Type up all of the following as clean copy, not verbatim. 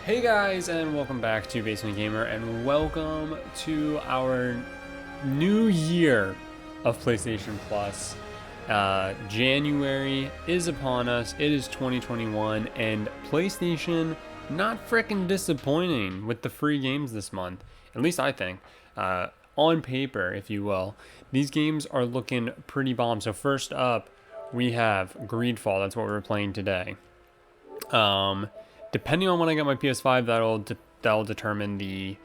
Hey guys, and welcome back to Basement Gamer, and welcome to our new year of PlayStation Plus. January is upon us. It is 2021, and PlayStation not freaking disappointing with the free games this month. At least I think. On paper, if you will, these games are looking pretty bomb. So first up, we have Greedfall. That's what we're playing today. Depending on when I get my PS5, that'll determine the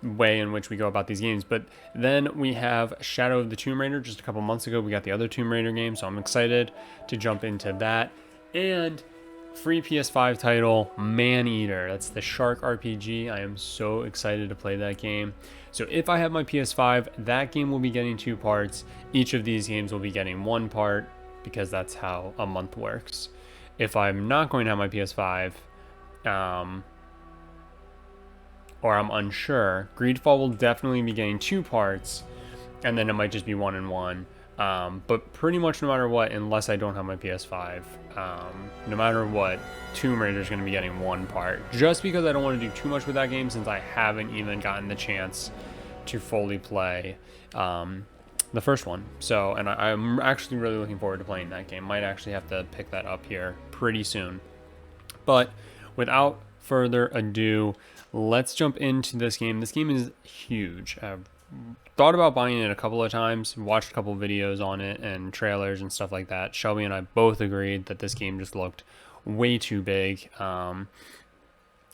way in which we go about these games. But then we have Shadow of the Tomb Raider. Just a couple months ago, we got the other Tomb Raider game, so I'm excited to jump into that. And free PS5 title, Maneater. That's the Shark RPG. I am so excited to play that game. So if I have my PS5, that game will be getting 2 parts. Each of these games will be getting 1 part because that's how a month works. If I'm not going to have my PS5, or I'm unsure, Greedfall will definitely be getting 2 parts, and then it might just be 1 and 1. But pretty much no matter what, unless I don't have my PS5, no matter what, Tomb Raider is going to be getting 1 part. Just because I don't want to do too much with that game, since I haven't even gotten the chance to fully play the first one. So, and I'm actually really looking forward to playing that game. Might actually have to pick that up here pretty soon. But without further ado, let's jump into this game. This game is huge. I've thought about buying it a couple of times, watched a couple of videos on it and trailers and stuff like that. Shelby and I both agreed that this game just looked way too big.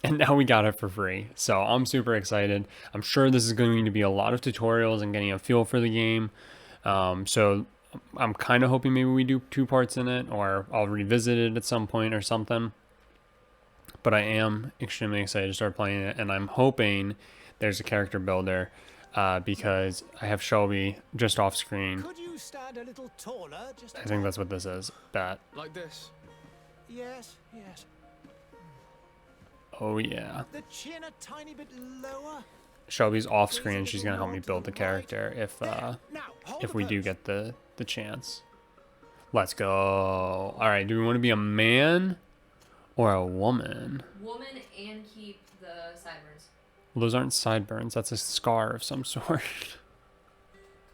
And now we got it for free. So I'm super excited. I'm sure this is going to be a lot of tutorials and getting a feel for the game. So I'm kind of hoping maybe we do 2 parts in it, or I'll revisit it at some point or something. But I am extremely excited to start playing it, and I'm hoping there's a character builder because I have Shelby just off screen. Could you stand a little taller? I think that's what this is. Bat. Like this. Yes, yes. Oh yeah. The chin a tiny bit lower. Shelby's off screen. She's gonna help me build the character if we do get the chance. Let's go. All right. Do we want to be a man or a woman? Woman and keep the sideburns. Well, those aren't sideburns. That's a scar of some sort.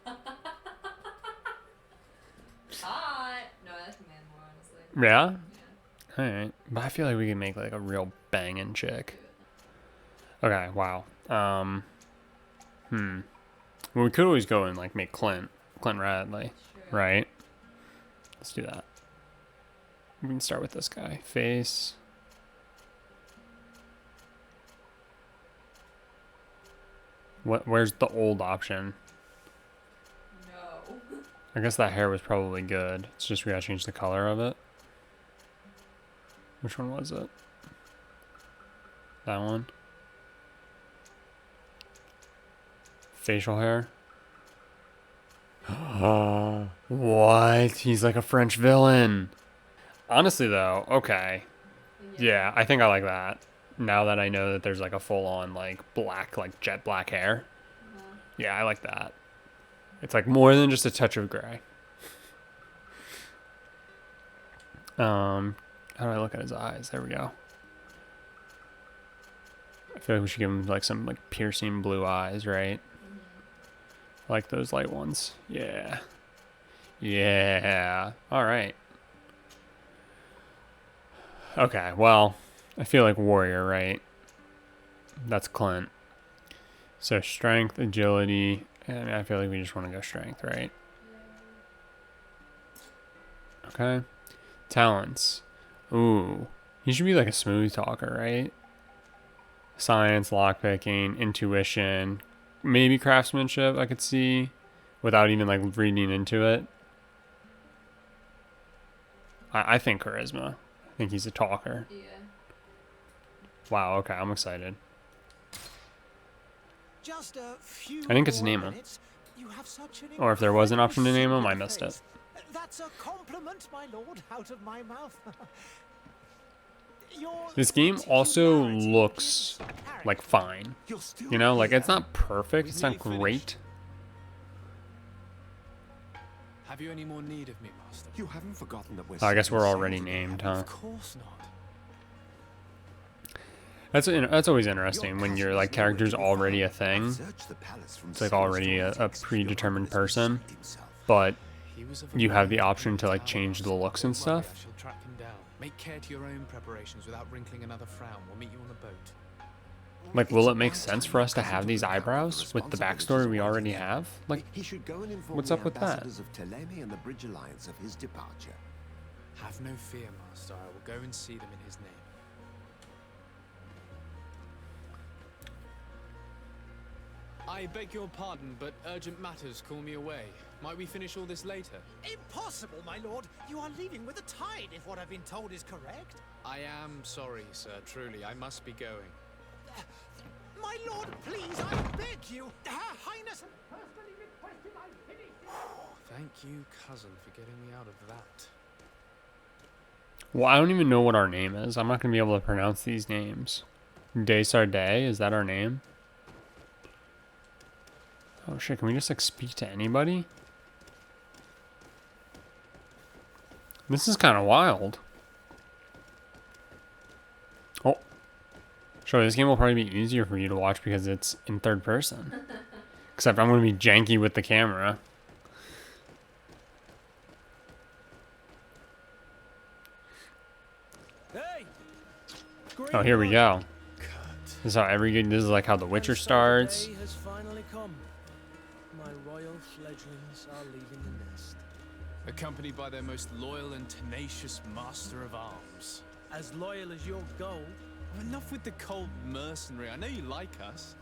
Hot. No, that's man more honestly. Yeah. Yeah. All right. But I feel like we can make like a real banging chick. Okay. Wow. Well, we could always go and like make Clint Radley, right? Let's do that. We can start with this guy. Face. Where's the old option? No. I guess that hair was probably good. It's just we gotta change the color of it. Which one was it? That one? Facial hair? What? He's like a French villain. Honestly though, okay. Yeah, I think I like that. Now that I know that there's like a full-on like black, like jet black hair. Yeah, I like that. It's like more than just a touch of gray. How do I look at his eyes? There we go. I feel like we should give him like some like piercing blue eyes, right? Like those light ones. Yeah. Yeah. All right. Okay, well, I feel like warrior, right? That's Clint. So strength, agility, and I feel like we just want to go strength, right? Okay. Talents. Ooh. He should be like a smooth talker, right? Science, lockpicking, intuition, maybe craftsmanship I could see without even like reading into it. I think charisma. I think he's a talker. Yeah. Wow, okay, I'm excited. Just a few I didn't get to name him. You have such an Or if there was an option to name him, I missed it. That's a compliment, my lord, out of my mouth. This game also looks like fine. You know, like it's not perfect, it's not great. Have you any more need of me, master? You haven't forgotten that we're I guess we're citizens. already named, huh? Of course not. That's always interesting when your like character's already a thing. It's like already a predetermined person, but He was of a you have the mind option to like tower. change the looks and Don't worry, stuff. I shall track him down. Make care to your own preparations without wrinkling another frown. We'll meet you on the boat. Like, will it make sense for us to have these eyebrows with the backstory we already have? Like, he should go and inform what's the up with that? ambassadors of Teleme and the Bridge Alliance of his departure. Have no fear, Master. I will go and see them in his name. I beg your pardon, but urgent matters call me away. Might we finish all this later? Impossible, my lord. You are leaving with the tide, if what I've been told is correct. I am sorry, sir. Truly, I must be going. My lord, please, I beg you. Her Highness personally requested I finish this. Thank you, cousin, for getting me out of that. Well, I don't even know what our name is. I'm not going to be able to pronounce these names. De Sardet, is that our name? Oh shit, can we just like speak to anybody? This is kind of wild. Oh. Sure, this game will probably be easier for you to watch because it's in third person. Except I'm going to be janky with the camera. Hey! Oh, here we go. Cut. This is how this is like how The Witcher starts. The day has finally come. My royal fledglings are leaving the nest. Accompanied by their most loyal and tenacious master of arms. As loyal as your gold. Enough with the cold mercenary. I know you like us.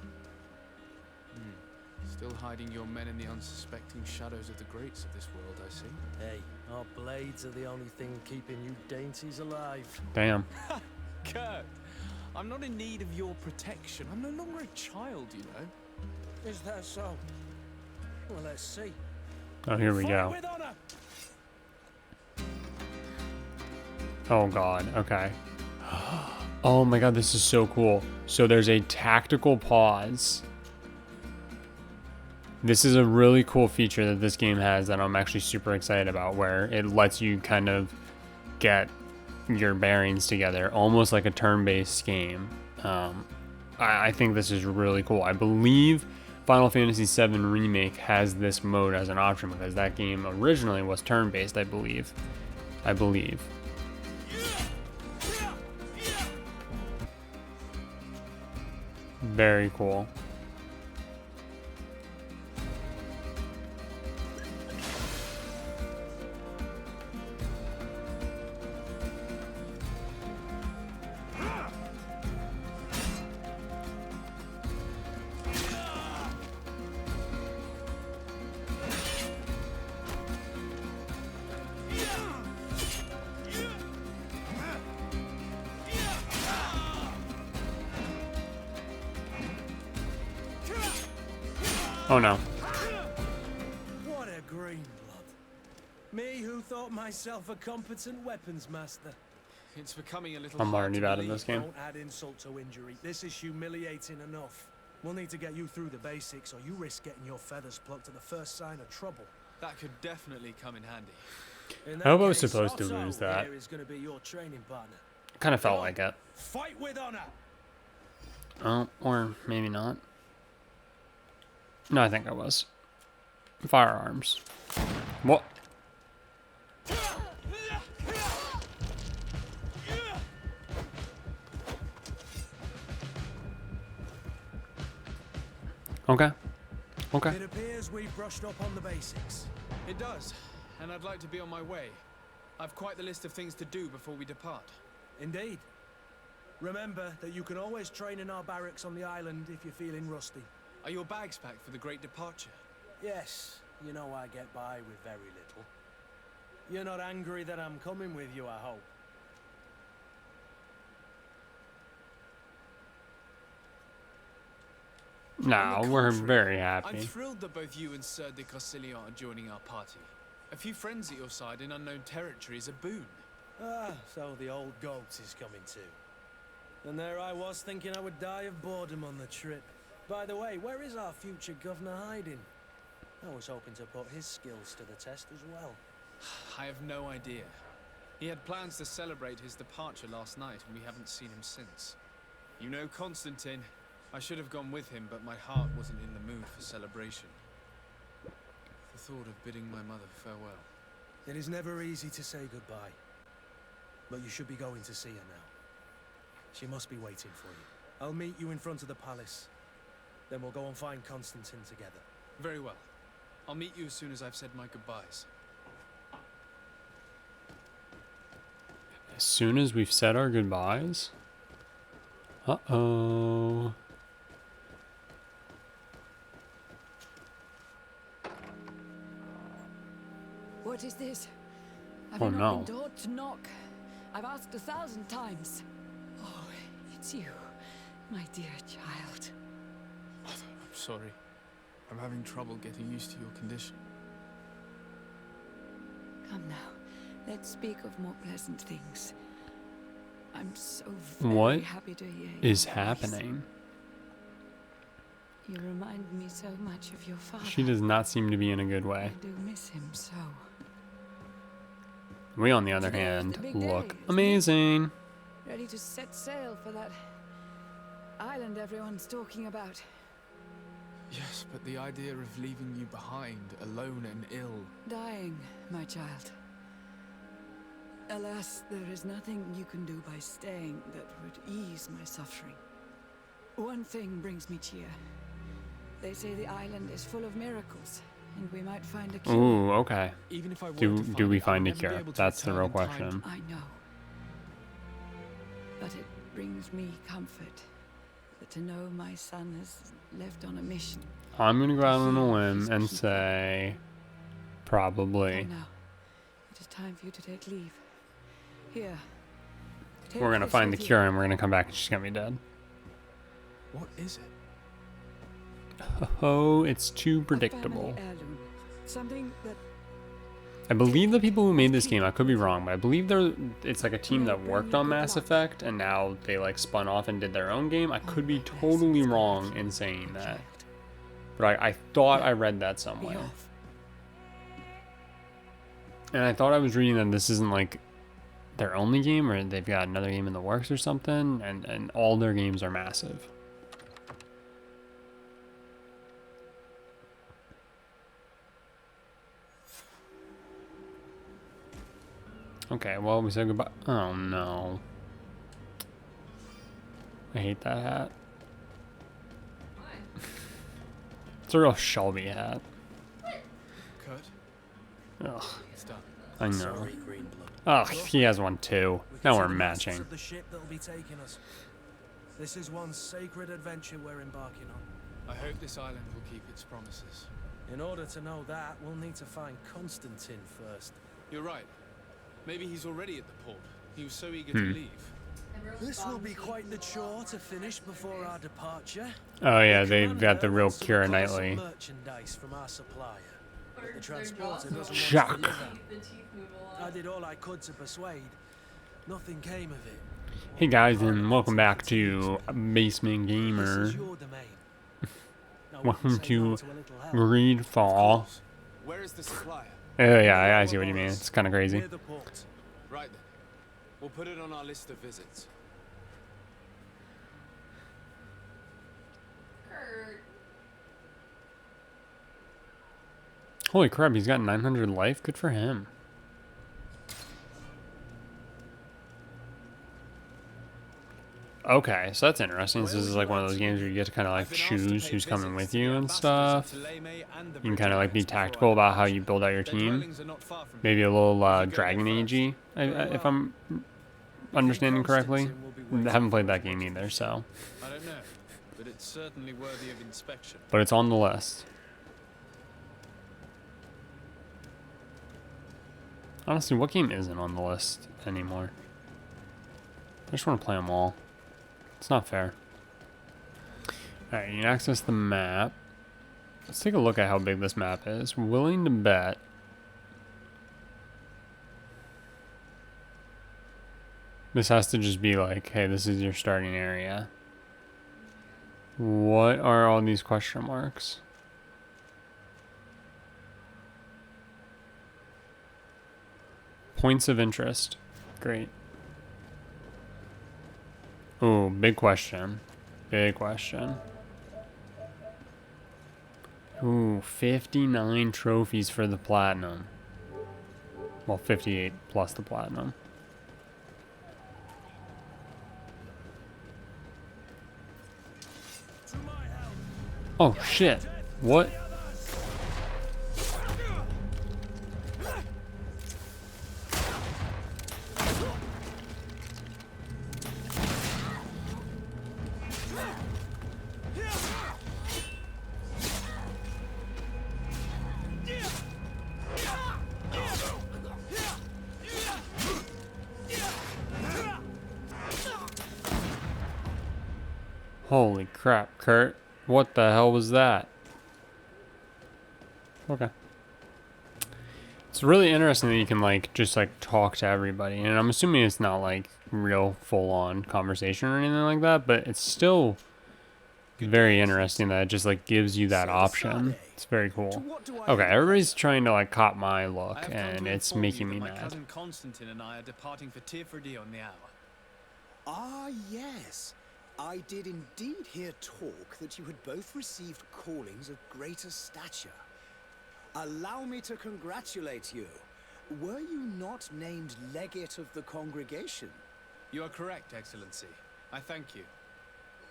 Still hiding your men in the unsuspecting shadows of the greats of this world, I see. Hey, our blades are the only thing keeping you dainties alive. Damn. Kurt, I'm not in need of your protection. I'm no longer a child, you know. Is that so? Well, let's see. Oh, here we go. With honor. Oh god, okay. Oh my god, this is so cool. So there's a tactical pause. This is a really cool feature that this game has that I'm actually super excited about, where it lets you kind of get your bearings together, almost like a turn-based game. I think this is really cool. I believe Final Fantasy VII Remake has this mode as an option because that game originally was turn-based, I believe. Very cool. Oh no. What a green blood. Me who thought myself a competent weapons master. It's becoming a little I'm hard already to bad at believe. this game. Don't add insult to injury. This is humiliating enough. We'll need to get you through the basics or you risk getting your feathers plucked at the first sign of trouble. That could definitely come in handy. In I hope I that was case, supposed to Otto lose that. here is going to be your training partner. Kind of felt like it. Fight with honor. Oh, or maybe not. No, I think I was. Firearms. What? Okay. Okay. It appears we've brushed up on the basics. It does, and I'd like to be on my way. I've quite the list of things to do before we depart. Indeed. Remember that you can always train in our barracks on the island if you're feeling rusty. Are your bags packed for the great departure? Yes, you know I get by with very little. You're not angry that I'm coming with you, I hope. No, On the we're contrary, very I'm happy. thrilled that both you and Sir de Corsilion are joining our party. A few friends at your side in unknown territory is a boon. Ah, so the old goat is coming too. And there I was thinking I would die of boredom on the trip. By the way, where is our future governor hiding? I was hoping to put his skills to the test as well. I have no idea. He had plans to celebrate his departure last night, and we haven't seen him since. You know Constantine. I should have gone with him, but my heart wasn't in the mood for celebration. The thought of bidding my mother farewell. It is never easy to say goodbye. But you should be going to see her now. She must be waiting for you. I'll meet you in front of the palace. Then we'll go and find Constantine together. Very well. I'll meet you as soon as I've said my goodbyes. As soon as we've said our goodbyes. Uh-oh. What is this? Have Oh, you not no. been taught to knock? I've asked 1,000 times. Oh, it's you, my dear child. I'm sorry. I'm having trouble getting used to your condition. Come now, let's speak of more pleasant things. I'm so very What happy to hear is your voice. happening? You remind me so much of your father. She does not seem to be in a good way. I do miss him so. We, on the other Today is hand, the big day, look isn't it? amazing. Ready to set sail for that island everyone's talking about. Yes, but the idea of leaving you behind, alone and ill. Dying, my child. Alas, there is nothing you can do by staying that would ease my suffering. One thing brings me cheer. They say the island is full of miracles, and we might find a cure. Ooh, okay. Even if I were Do to we it, I find would a never be cure? able to That's the return real in time. question. I know. But it brings me comfort to know my son has left on a mission. I'm gonna go out on a limb and say, probably. Now, it is time for you to take leave. Here. take We're gonna this find the with you. cure and we're gonna come back and she's gonna be dead. What is it? Oh, it's too A predictable. family heirloom. Something that I believe the people who made this game, I could be wrong, but I believe it's like a team that worked on Mass Effect and now they like spun off and did their own game. I could be totally wrong in saying that, but I thought I read that be somewhere. off. And I thought I was reading that this isn't like their only game, or they've got another game in the works or something, and all their games are massive. Okay, well, we said goodbye. Oh no. I hate that hat. Why? It's a real Shelby hat. Kurt? Ugh, It's done. I know. Sorry, Greenblood. Ugh, he has one too. We Now can we're see the masts matching. of the ship that'll be taking us. This is one sacred adventure we're embarking on. I hope this island will keep its promises. In order to know that, we'll need to find Constantine first. You're right. Maybe he's already at the port. He was so eager to leave. Everyone's This will gone be to quite the the chore wall. to finish before our departure. Oh yeah, The they've got the commander real wants to Kira recover some Knightley. merchandise from our supplier. But the Their transporter jaws doesn't go want to Shock. deliver. The teeth move a I lot. did all I could to persuade. Nothing came of it. Hey guys, and welcome back to Basement This Gamer. is your domain. Now, we Welcome can say no to a little help. Greedfall. Where is the supplier? Oh yeah, I see what you mean. It's kind of crazy. Near the port. Right then. We'll put it on our list of visits. Kurt. Holy crap, he's got 900 life. Good for him. Okay, so that's interesting. So this is like one of those games where you get to kind of like choose who's coming with you and stuff. You can kind of like be tactical about how you build out your team. Maybe a little Dragon Age-y, if I'm understanding correctly. I haven't played that game either, so. I don't know, but it's certainly worthy of inspection. But it's on the list. Honestly, what game isn't on the list anymore? I just want to play them all. It's not fair. Alright, you can access the map. Let's take a look at how big this map is. Willing to bet. This has to just be like, hey, this is your starting area. What are all these question marks? Points of interest. Great. Ooh, big question. Big question. Ooh, 59 trophies for the platinum. Well, 58 plus the platinum. Oh, shit. What? Holy crap, Kurt. What the hell was that? Okay. It's really interesting that you can, like, just, like, talk to everybody. And I'm assuming it's not, like, real full-on conversation or anything like that. But it's still very interesting that it just, like, gives you that option. It's very cool. Okay, everybody's trying to, like, cop my look. I have come And to it's inform you making that me my mad. cousin Constantine and I are departing for Tirfredi on the hour. Ah, yes. I did indeed hear talk that you had both received callings of greater stature. Allow me to congratulate you. Were you not named legate of the congregation? You are correct, Excellency. I thank you.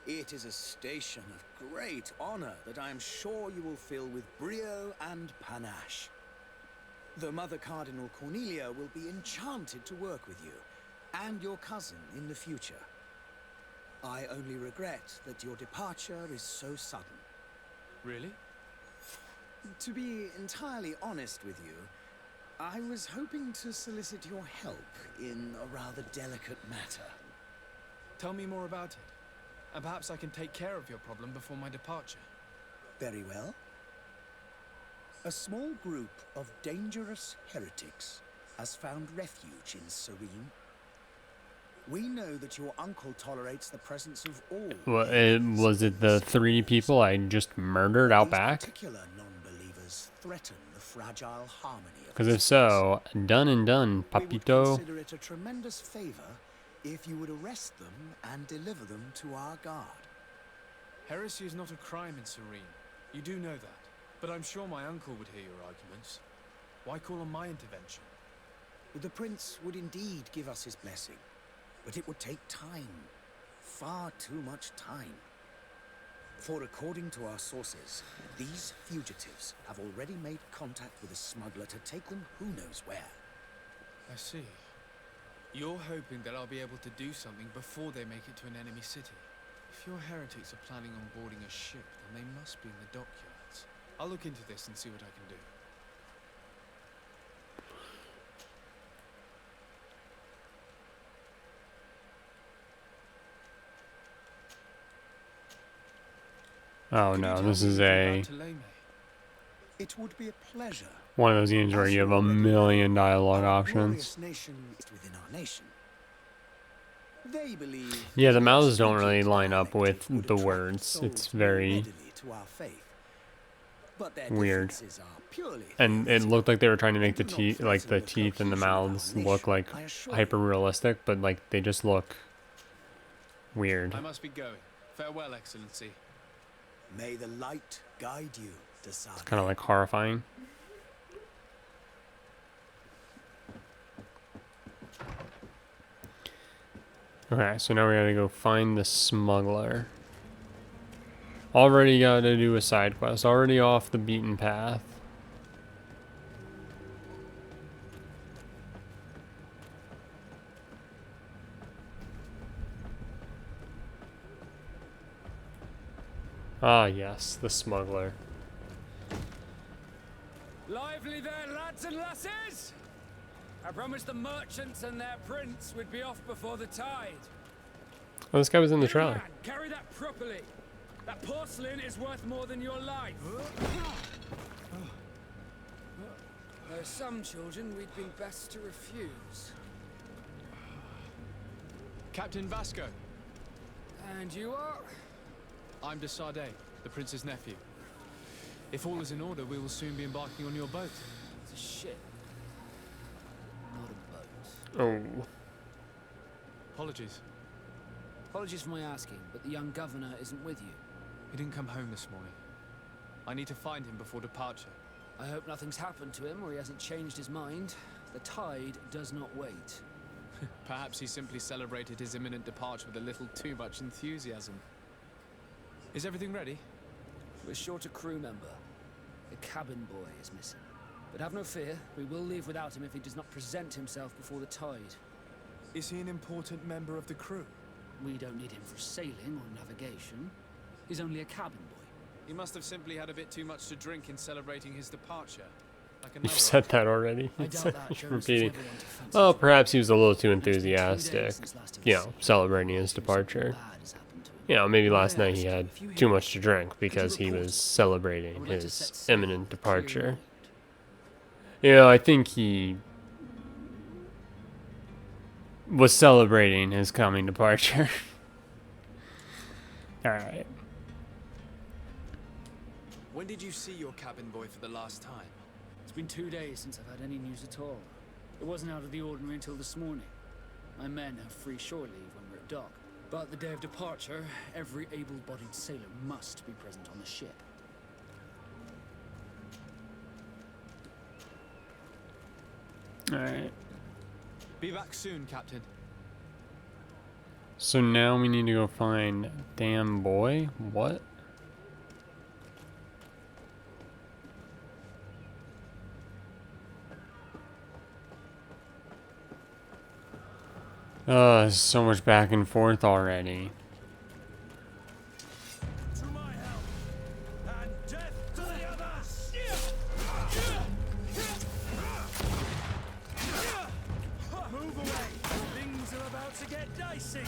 It is a station of great honor that I am sure you will fill with brio and panache. The Mother Cardinal Cornelia will be enchanted to work with you, and your cousin in the future. I only regret that your departure is so sudden. Really? To be entirely honest with you, I was hoping to solicit your help in a rather delicate matter. Tell me more about it. And perhaps I can take care of your problem before my departure. Very well. A small group of dangerous heretics has found refuge in Serene. We know that your uncle tolerates the presence of all. Well, was it the 3 people I just murdered out These back? particular non-believers threaten the fragile harmony of Because this if so, done and done, place. We would papito. consider it a tremendous favor if you would arrest them and deliver them to our guard. Heresy is not a crime in Serene. You do know that. But I'm sure my uncle would hear your arguments. Why call on my intervention? The prince would indeed give us his blessing, but it would take time. Far too much time. For according to our sources, these fugitives have already made contact with a smuggler to take them who knows where. I see. You're hoping that I'll be able to do something before they make it to an enemy city. If your heretics are planning on boarding a ship, then they must be in the dockyards. I'll look into this and see what I can do. Oh Could you no, tell this me is anything a about Tulane? It would be a pleasure. one of those games where you have a million dialogue Our options. glorious nation is within our nation. They believe Yeah, the that mouths your don't really Egypt line up dialect with would the attract words. souls It's more very readily to our faith. But their weird. differences are purely And it theoretical. looked like they were trying to make the Do not teeth, like the threaten teeth and the cohesion of our mouths nation, look like I assure you. hyper realistic, but like they just look weird. I must be going. Farewell, Excellency. May the light guide you, Desade. Kind of like horrifying. Okay, so now we gotta go find the smuggler. Already gotta do a side quest. Already off the beaten path. Ah, yes, the smuggler. Lively there, lads and lasses! I promised the merchants and their prince we'd be off before the tide. Oh, this guy was in the Young trailer. man, carry that properly. That porcelain is worth more than your life. There are some children we'd been best to refuse. Captain Vasco. And you are? I'm de Sade, the prince's nephew. If all is in order, we will soon be embarking on your boat. It's a ship. Not a boat. Oh. Apologies. Apologies for my asking, but the young governor isn't with you. He didn't come home this morning. I need to find him before departure. I hope nothing's happened to him or he hasn't changed his mind. The tide does not wait. Perhaps he simply celebrated his imminent departure with a little too much enthusiasm. Is everything ready? We're short a crew member. The cabin boy is missing. But have no fear, we will leave without him if he does not present himself before the tide. Is he an important member of the crew? We don't need him for sailing or navigation. He's only a cabin boy. He must have simply had a bit too much to drink in celebrating his departure. Like You've another said that already. I doubt that It's Jonas repeating. was never one to fancy Well, drink. perhaps he was a little too And it's been 2 days enthusiastic, since last he you was know, sick. celebrating his Something departure. bad has happened to him. You know, maybe May I last night he ask, had if you hear too much of to it, drink could you because he report was it? I celebrating would like to his set sail imminent and clear departure. your mind. You know, I think he was celebrating his coming departure. Alright. When did you see your cabin boy for the last time? It's been 2 days since I've had any news at all. It wasn't out of the ordinary until this morning. My men have free shore leave when we're at dock. But the day of departure, every able-bodied sailor must be present on the ship. Alright. Be back soon, Captain. So now we need to go find damn boy? What? So much back and forth already. To my help, and death to the others! Move away! Things are about to get dicey!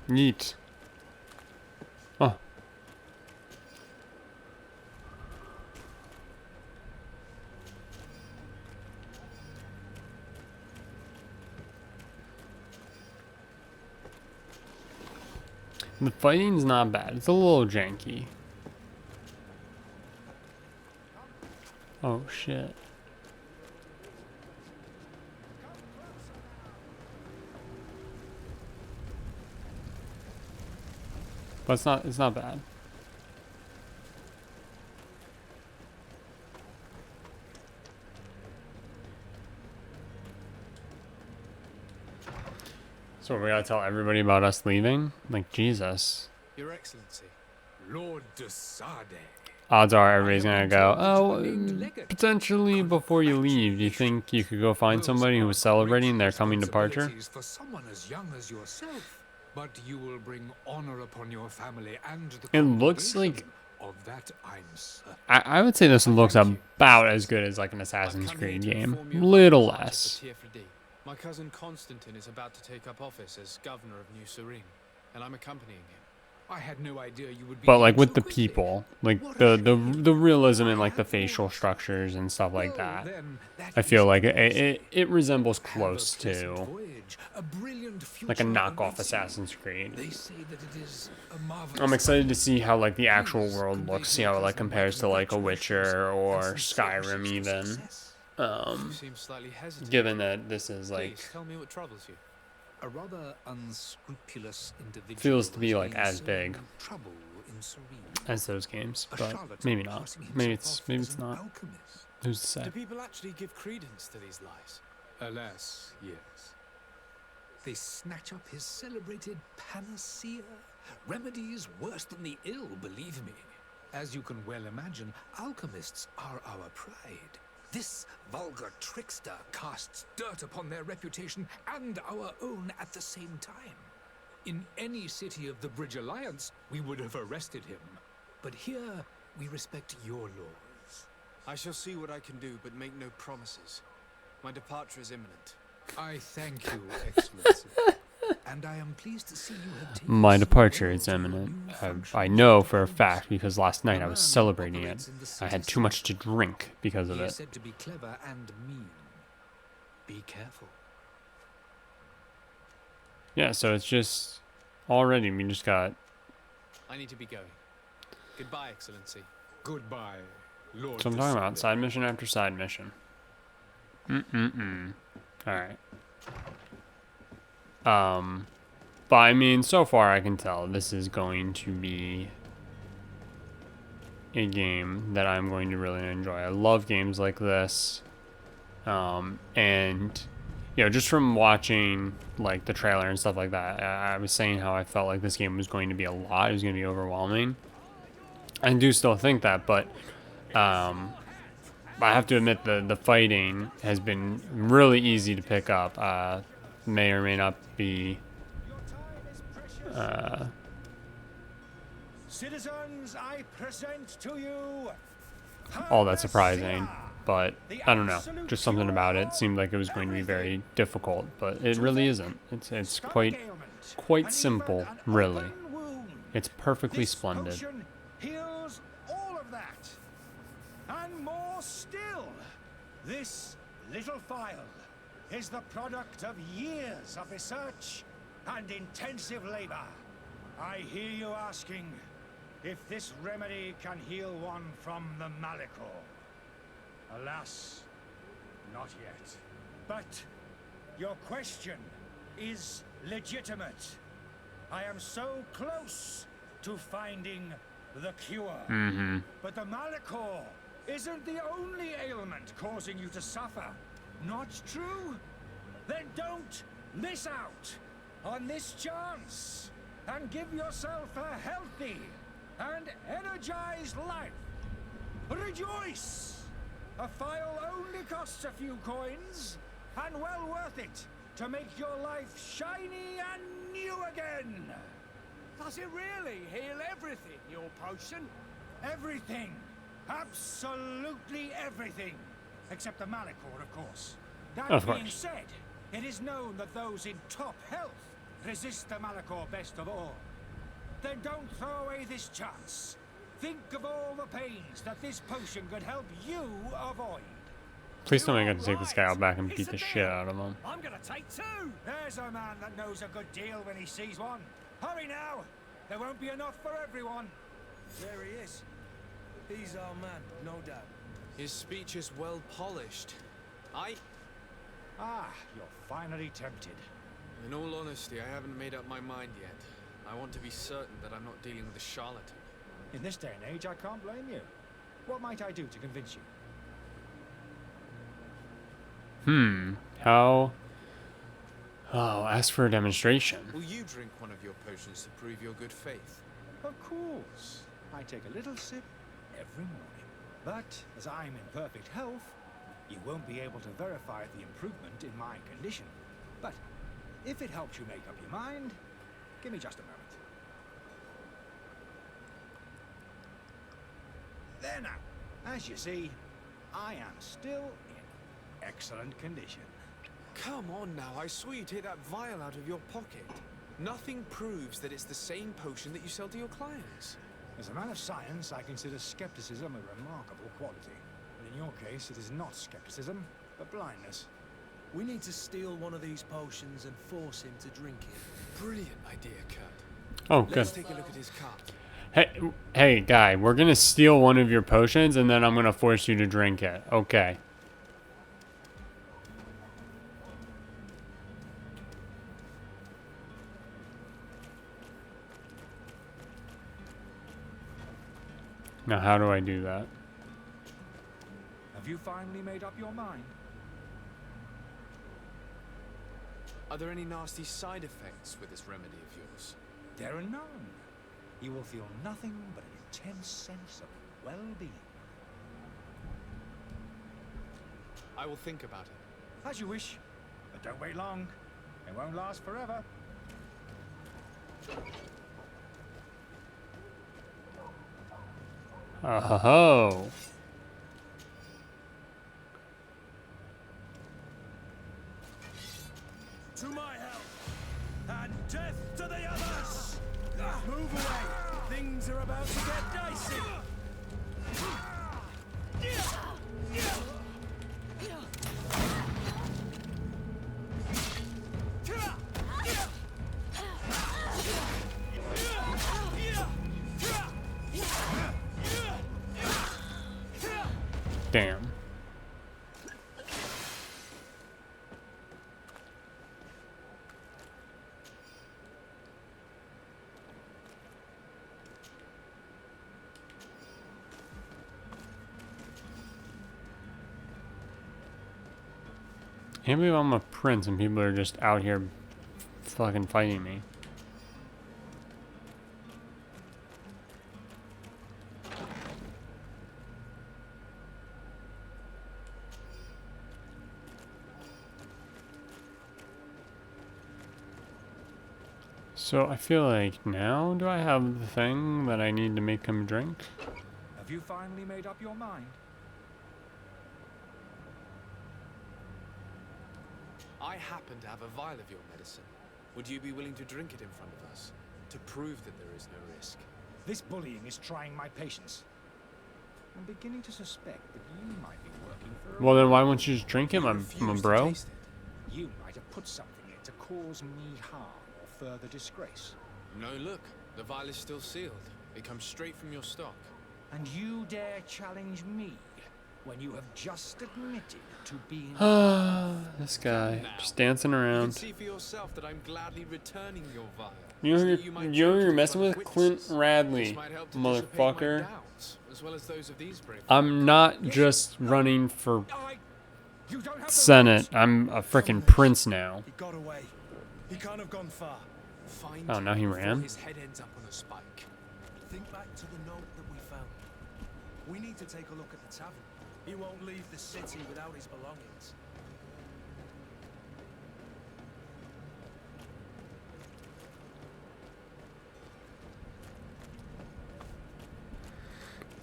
Neat. Oh. The fighting's not bad. It's a little janky. Oh shit. But it's not bad. So we gotta tell everybody about us leaving? Like, Jesus. Your Excellency. Lord de Sade. Odds are everybody's gonna go, oh, potentially before you leave, do you think you could go find somebody who was celebrating their coming departure? For someone as young as yourself, but you will bring honor upon your family and the It looks congregation. like, Of that I'm certain. I would say this looks about as good as like an Assassin's Creed game. Little less. My cousin Constantine is about to take up office as governor of New Serene, and I'm accompanying him. I had no idea you would be But like here with so the quickly. people, like the realism and like the facial structures and stuff like Well, that. then, that I feel is like it. it resembles Have a close pleasant to voyage, a brilliant like a future knockoff awaits you. Assassin's Creed. They say that it is a marvelous I'm excited to see how like the Please actual world convey looks, to see your how it like cousin my compares to like a congratulations Witcher or and sincere Skyrim wishes for even. success. You seem slightly hesitant. Given that this is like Please tell me what troubles you. A rather unscrupulous individual feels to be has like been as so big trouble in Serene. as those games, A but charlatan maybe not. passing Maybe himself it's off as an not. alchemist. Who's to say? Do people actually give credence to these lies? Alas, yes. They snatch up his celebrated panacea. Remedies worse than the ill, believe me. As you can well imagine, alchemists are our pride. This vulgar trickster casts dirt upon their reputation and our own at the same time. In any city of the Bridge Alliance, we would have arrested him. But here, we respect your laws. I shall see what I can do, but make no promises. My departure is imminent. I thank you, Excellency. And I am pleased to see you have taken My so departure well is to your imminent. new I function. know for a fact because last night I was A man celebrating operates it. in the I had city too much to drink because of He is it. said to be clever and mean. Be careful. Yeah, so it's just already we just got. I need to be going. Goodbye, Excellency. Goodbye, Lord. So I'm talking about side mission after side mission. Alright. But I mean, so far I can tell this is going to be a game that I'm going to really enjoy. I love games like this. And you know, just from watching like the trailer and stuff like that, I was saying how I felt like this game was going to be a lot. It was going to be overwhelming. I do still think that, but I have to admit the fighting has been really easy to pick up. May or may not be. Citizens, I present to you All that surprising, but I don't know. Just something about it seemed like it was going to be very difficult, but it really isn't. It's quite simple, really. It's perfectly splendid. Potion heals all of that. And more still. This little phial is the product of years of research and intensive labor. I hear you asking if this remedy can heal one from the Malachor. Alas, not yet. But your question is legitimate. I am so close to finding the cure. But the Malachor isn't the only ailment causing you to suffer. Not true? Then don't miss out on this chance and give yourself a healthy and energized life. Rejoice! A phial only costs a few coins, and well worth it to make your life shiny and new again. Does it really heal everything, your potion? Everything. Absolutely everything. Except the Malachor, of course. That Of being course. said, it is known that those in top health resist the Malachor best of all. Then don't throw away this chance. Think of all the pains that this potion could help you avoid. Please tell me I get to take this guy out back and beat the shit out of him. I'm gonna take two! There's a man that knows a good deal when he sees one. Hurry now! There won't be enough for everyone. There he is. He's our man, no doubt. His speech is well polished. Ah, you're finally tempted. In all honesty, I haven't made up my mind yet. I want to be certain that I'm not dealing with a charlatan. In this day and age, I can't blame you. What might I do to convince you? How? Oh, ask for a demonstration. Will you drink one of your potions to prove your good faith? Of course. I take a little sip every morning. But as I'm in perfect health, you won't be able to verify the improvement in my condition. But if it helps you make up your mind, give me just a moment. There now. As you see, I am still in excellent condition. Come on now, I swear you take that vial out of your pocket. Nothing proves that it's the same potion that you sell to your clients. As a man of science, I consider skepticism a remarkable quality. But in your case, it is not skepticism, but blindness. We need to steal one of these potions and force him to drink it. Brilliant idea, Kurt. Oh, good. Let's take a look at his cart. Hey, guy, we're gonna steal one of your potions and then I'm gonna force you to drink it. Okay. Now, how do I do that? Have you finally made up your mind? Are there any nasty side effects with this remedy of yours? There are none. You will feel nothing but an intense sense of well-being. I will think about it. As you wish, but don't wait long. It won't last forever. Oh. To my health, and death to the others! Move away! Things are about to get dicey! Damn. Can't believe I'm a prince and people are just out here fucking fighting me. So I feel like now do I have the thing that I need to make him drink? Have you finally made up your mind? I happen to have a vial of your medicine. Would you be willing to drink it in front of us? To prove that there is no risk? This bullying is trying my patience. I'm beginning to suspect that you might be working for Well, then why won't you just drink him? I'm a Refuse to bro. taste it. You might have put something in it to cause me harm or further disgrace. No, look. The vial is still sealed. It comes straight from your stock. And you dare challenge me when you have just admitted to being... This guy just dancing You can around. see for yourself that I'm gladly returning your vial. You know so who that you might you're drink it in messing front with? of Clint witnesses. Radley, This might help to dissipate my motherfucker. doubts, as well as those of these brave I'm not just running for You don't have the Senate. rights. I'm a freaking prince now. He got away. He can't have gone far. Find Oh, now he him before ran? his head ends up on a spike. Think back to the note that we found. We need to take a look at the tavern. He won't leave the city without his belongings.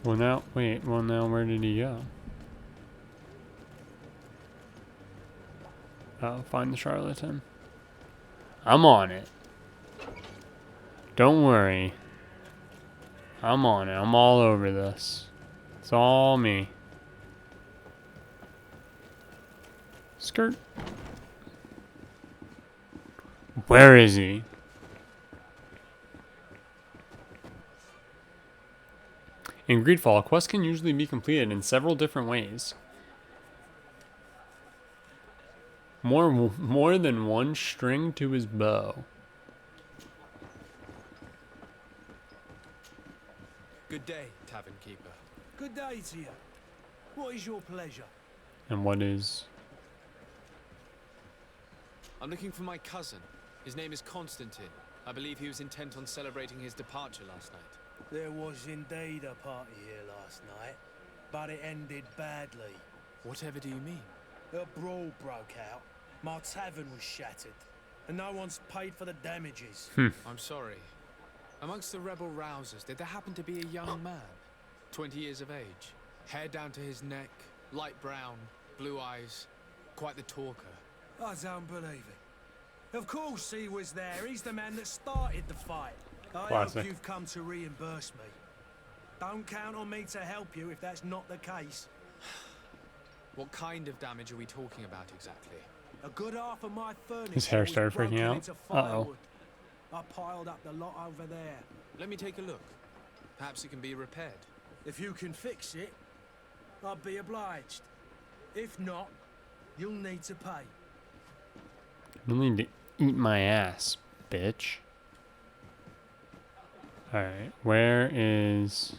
Well, now, wait. Well, now, where did he go? Oh, find the charlatan. I'm on it. Don't worry. I'm on it. I'm all over this. It's all me. Skirt. Where is he? In Greedfall, a quest can usually be completed in several different ways. More than one string to his bow. Good day, tavern keeper. Good day to you. What is your pleasure? And what is... I'm looking for my cousin. His name is Constantine. I believe he was intent on celebrating his departure last night. There was indeed a party here last night, but it ended badly. Whatever do you mean? A brawl broke out. My tavern was shattered, and no one's paid for the damages. I'm sorry. Amongst the rebel rousers, did there happen to be a young man? 20 years of age. Hair down to his neck, light brown, blue eyes. Quite the talker. I don't believe it. Of course he was there. He's the man that started the fight. I Classic. hope you've come to reimburse me. Don't count on me to help you if that's not the case. What kind of damage are we talking about exactly? A good half of my furniture His hair was started freaking broken out. into Uh-oh. firewood. I piled up the lot over there. Let me take a look. Perhaps it can be repaired. If you can fix it, I'd be obliged. If not, you'll need to pay. You need to eat my ass, bitch. Alright, where is...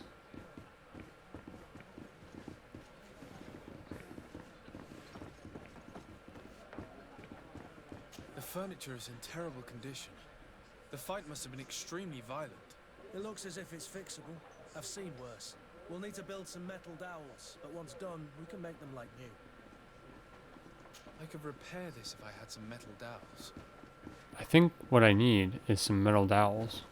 The furniture is in terrible condition. The fight must have been extremely violent. It looks as if it's fixable. I've seen worse. We'll need to build some metal dowels, but once done, we can make them like new. I could repair this if I had some metal dowels. I think what I need is some metal dowels.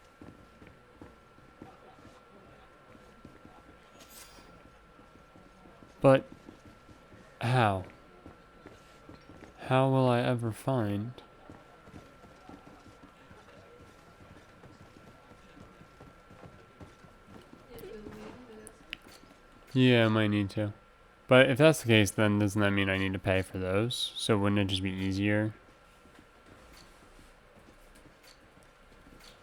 But how? How will I ever find? Yeah, I might need to. But if that's the case, then doesn't that mean I need to pay for those? So wouldn't it just be easier?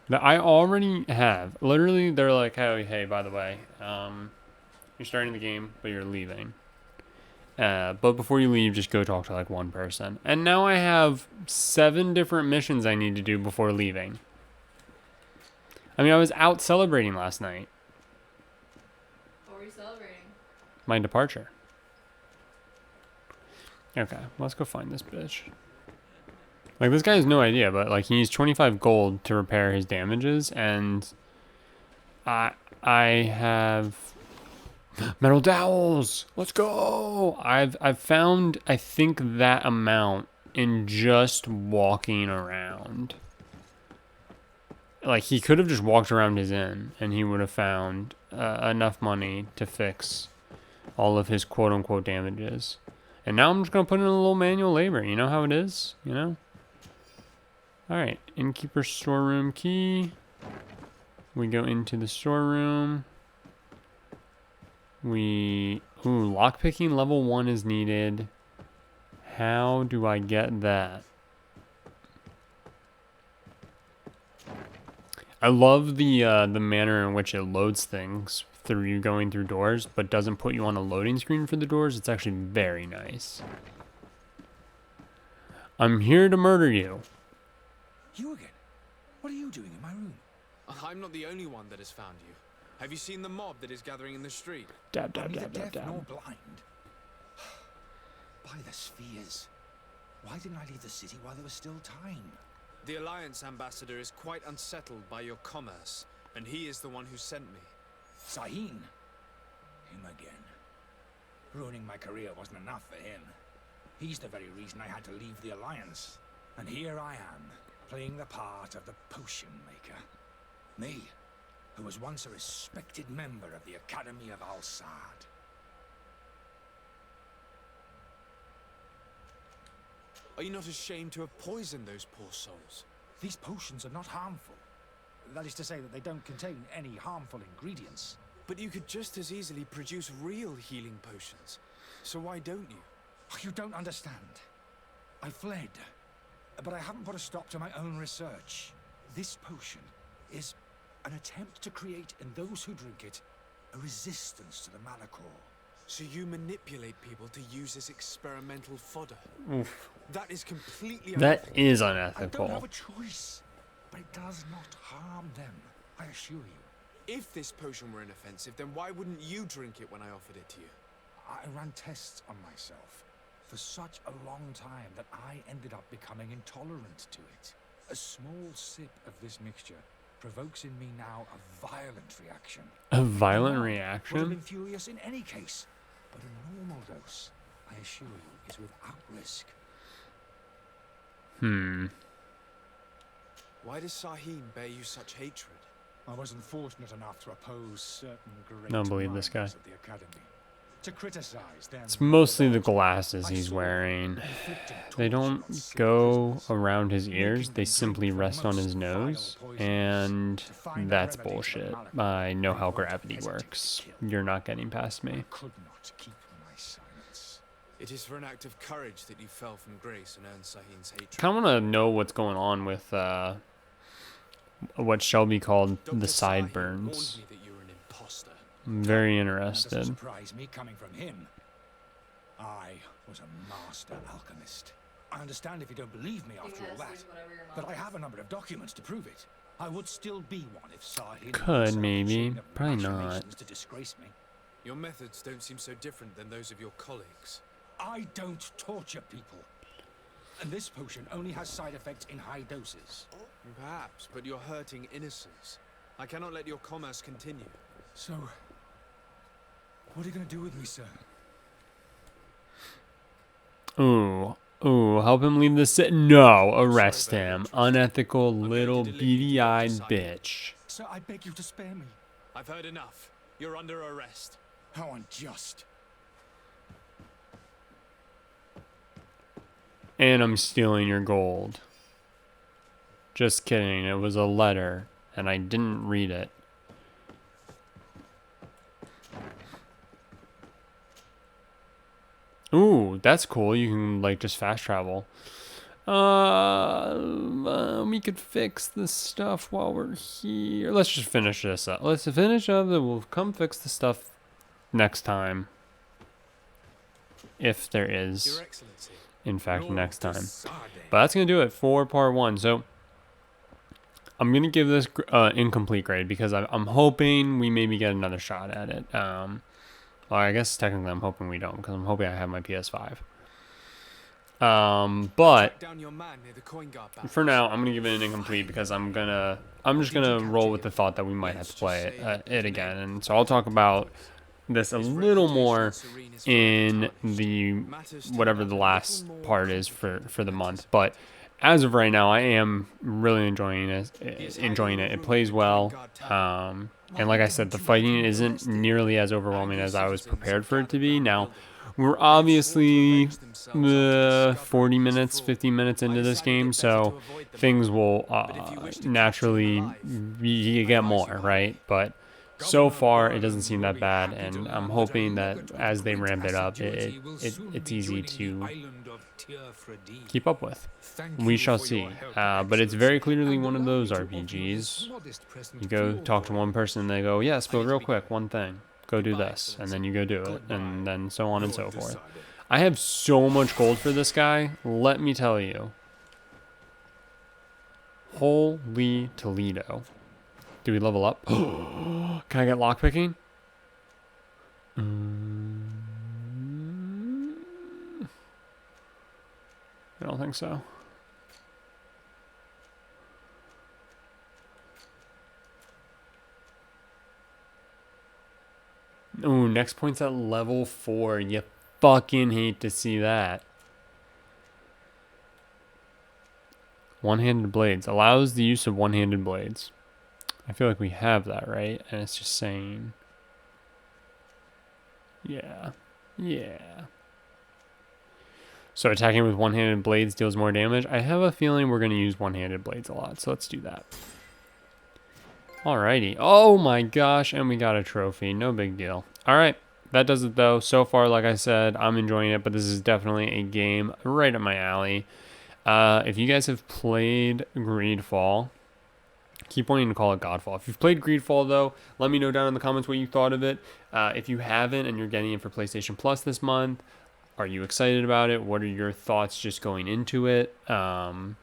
That I already have. Literally, they're like, oh, hey, by the way, you're starting the game, but you're leaving. But before you leave, just go talk to like one person. And now I have 7 different missions I need to do before leaving. I mean, I was out celebrating last night. What were you celebrating? My departure. Okay, let's go find this bitch. Like, this guy has no idea, but like he needs 25 gold to repair his damages, and I have metal dowels. Let's go. I've found, I think, that amount in just walking around. Like, he could have just walked around his inn and he would have found enough money to fix all of his quote-unquote damages. And now I'm just going to put in a little manual labor. You know how it is, you know? Alright, innkeeper storeroom key. We go into the storeroom. Ooh, lockpicking level 1 is needed. How do I get that? I love the manner in which it loads things through you going through doors, but doesn't put you on a loading screen for the doors. It's actually very nice. I'm here to murder you. You again? What are you doing in my room? I'm not the only one that has found you. Have you seen the mob that is gathering in the street? Dab, dab, I'm neither dab, dab, deaf nor dab. blind. By the spheres. Why didn't I leave the city while there was still time? The Alliance ambassador is quite unsettled by your commerce, and he is the one who sent me. Sahin? Him again. Ruining my career wasn't enough for him. He's the very reason I had to leave the Alliance. And here I am, playing the part of the potion maker. Me, who was once a respected member of the Academy of Al-Sad. Are you not ashamed to have poisoned those poor souls? These potions are not harmful. That is to say that they don't contain any harmful ingredients. But you could just as easily produce real healing potions. So why don't you? You don't understand. I fled, but I haven't put a stop to my own research. This potion is an attempt to create in those who drink it a resistance to the Malachor. So you manipulate people to use as experimental fodder. Oof. That is completely That unethical. is I don't unethical. have a choice, but it does not harm them, I assure you. If this potion were inoffensive, then why wouldn't you drink it when I offered it to you? I ran tests on myself for such a long time that I ended up becoming intolerant to it. A small sip of this mixture provokes in me now a violent reaction. A violent The mob would have been reaction? furious in any case, but a normal dose, I assure you, is without risk. Why does Sahin bear you such hatred? I wasn't fortunate enough to oppose certain great Don't believe this guy. minds at the Academy. To criticize them. It's mostly the glasses he's wearing. They don't go around his ears, they simply rest on his nose, and that's bullshit. I know how gravity works. You're not getting past me. Could not keep my silence. It is for an act of courage that you fell from grace and earned Sahin's hatred. Kind of want to know what's going on with what shall be called Dr. the Sahin sideburns. warned me that you were an imposter. I'm very That doesn't interested. surprise me coming from him. I was a master alchemist. I understand if you don't believe me after all that, but I have a number of documents to prove it. I would still be one if Sahin Could, himself maybe. chained up Probably machinations not. to disgrace me. Your methods don't seem so different than those of your colleagues. I don't torture people. And this potion only has side effects in high doses. Perhaps, but you're hurting innocents. I cannot let your commerce continue. So, what are you going to do with me, sir? Ooh, help him leave the city. No, arrest him. Unethical little beady-eyed bitch. Sir, I beg you to spare me. I've heard enough. You're under arrest. How unjust. And I'm stealing your gold. Just kidding, it was a letter, and I didn't read it. Ooh, that's cool. You can, like, just fast travel. We could fix this stuff while we're here. Let's just finish this up. Let's finish up, then we'll come fix the stuff next time. if there Your is, Excellency. in fact, Lord next time. Desarde. But that's going to do it for part 1. So I'm going to give this incomplete grade because I'm hoping we maybe get another shot at it. Well, I guess technically I'm hoping we don't because I'm hoping I have my PS5. But Track down your man near the coin guard barracks. for now, I'm gonna give it an incomplete because I'm just gonna roll with the thought that we might have to play it again, and so I'll talk about this a little more in the whatever the last part is for the month. But as of right now, I am really enjoying it. It plays well, and like I said, the fighting isn't nearly as overwhelming as I was prepared for it to be. Now, we're obviously 40 minutes, 50 minutes into this game, so things will naturally you get more, right? But so far, it doesn't seem that bad, and I'm hoping that as they ramp it up, it's easy to keep up with. We shall see. But it's very clearly one of those RPGs. You go talk to one person, and they go, yes, but real quick, one thing. Go do this, and then you go do it, and then so on and so forth. I have so much gold for this guy, let me tell you. Holy Toledo. Do we level up? Can I get lockpicking? I don't think so. Ooh, next point's at level 4. You fucking hate to see that. One-handed blades. Allows the use of one-handed blades. I feel like we have that, right? And it's just saying... Yeah. Yeah. So attacking with one-handed blades deals more damage. I have a feeling we're going to use one-handed blades a lot, so let's do that. Alrighty. Oh my gosh, and we got a trophy. No big deal. Alright, that does it though. So far, like I said, I'm enjoying it, but this is definitely a game right up my alley. If you guys have played Greedfall, keep wanting to call it Godfall. If you've played Greedfall though, let me know down in the comments what you thought of it. If you haven't and you're getting it for PlayStation Plus this month, are you excited about it? What are your thoughts just going into it? I'm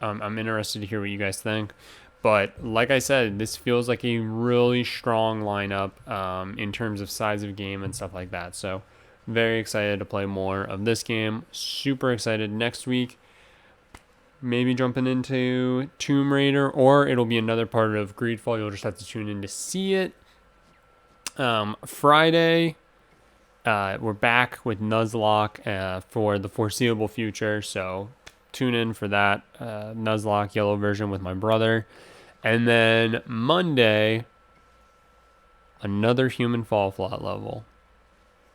interested to hear what you guys think. But like I said, this feels like a really strong lineup in terms of size of game and stuff like that. So very excited to play more of this game. Super excited next week. Maybe jumping into Tomb Raider, or it'll be another part of Greedfall. You'll just have to tune in to see it. Friday, we're back with Nuzlocke for the foreseeable future. So tune in for that Nuzlocke yellow version with my brother. And then Monday, another human fall flat level.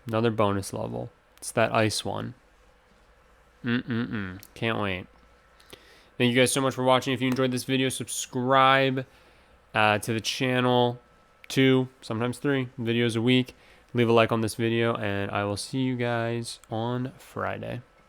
Another bonus level. It's that ice one. Can't wait. Thank you guys so much for watching. If you enjoyed this video, subscribe to the channel. 2, sometimes 3 videos a week. Leave a like on this video, and I will see you guys on Friday.